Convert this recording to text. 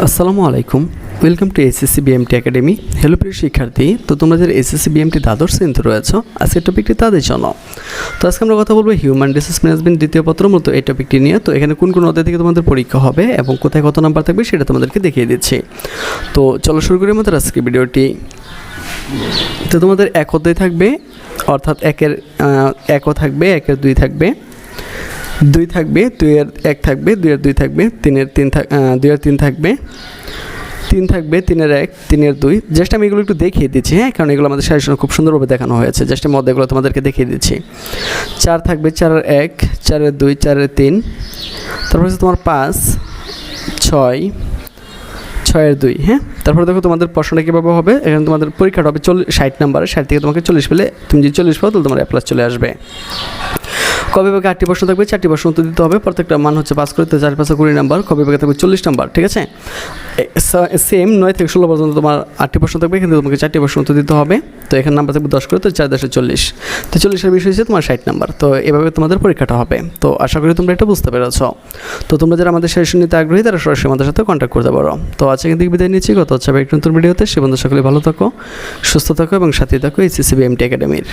আসসালামু আলাইকুম, welcome to SSC BMT academy. Hello প্রিয় শিক্ষার্থী, তো তোমরা যারা এসএসসি বিএমটি দ্বাদশ শ্রেণীতে রয়েছো, আজকের টপিকটি তাদের জন্য। তো আজকে আমরা কথা বলবো হিউম্যান রিসোর্স ম্যানেজমেন্ট দ্বিতীয় পত্র মতো এই টপিকটি নিয়ে। তো এখানে কোন কোন অধ্যায় থেকে তোমাদের পরীক্ষা হবে এবং কোথায় কত নাম্বার থাকবে সেটা তোমাদেরকে দেখিয়ে দিচ্ছি। তো চলো শুরু করি আমাদের আজকে ভিডিওটি। তো তোমাদের এক অধ্যায় থাকবে, অর্থাৎ একও থাকবে, একের দুই থাকবে, দুই থাকবে, দুইয়ের এক থাকবে, দুইয়ের দুই থাকবে, দুইয়ের তিন থাকবে, তিন থাকবে, তিনের এক, তিনের দুই। জাস্ট আমি এগুলো একটু দেখিয়ে দিচ্ছি, হ্যাঁ, কারণ এগুলো আমাদের সাজেশনে খুব সুন্দরভাবে দেখানো হয়েছে। জাস্ট আমি অধ্যায়গুলো তোমাদেরকে দেখিয়ে দিচ্ছি। চার থাকবে, চারের এক, চারের দুই, চারের তিন, তারপর হচ্ছে তোমার পাঁচ, ছয়, ছয়ের দুই, হ্যাঁ। তারপরে দেখো তোমাদের প্রশ্নটা কীভাবে হবে। এখানে তোমাদের পরীক্ষাটা হবে 60 নাম্বার, 60 থেকে তোমাকে 40 পেলে, তুমি যদি 40 পাও তাহলে তোমার A+ চলে আসবে। ক বিভাগে 8টি প্রশ্ন থাকবে, 4টি প্রশ্ন উত্তর দিতে হবে। প্রত্যেকটা মান হচ্ছে 5 করে, তো 4 5 20 নাম্বার। ক বিভাগে থাকবে 40 নাম্বার, ঠিক আছে। সেম 9 থেকে 16 পর্যন্ত তোমার 8টি প্রশ্ন থাকবে, কিন্তু তোমাকে 4টি প্রশ্ন উত্তর দিতে হবে। তো এখানে নাম্বার থাকবে 10 করে, তো 4 10 40, তো 40-এর বিষয় হচ্ছে তোমার 60 নাম্বার। তো এভাবে তোমাদের পরীক্ষাটা হবে। তো আশা করি তোমরা এটা বুঝতে পেরেছো। তো তোমরা যারা আমাদের সেশন নিতে আগ্রহী তারা সরাসরি আমাদের সাথে কন্ট্যাক্ট করতে পারো। তো আজকে কিন্তু বিদায় নিচ্ছি, কথা হচ্ছে একটু নতুন ভিডিওতে। সে বন্ধু সকলে ভালো থাকো, সুস্থ থাকো এবং সাথে থাকো এসএসসি বিএমটি একাডেমির।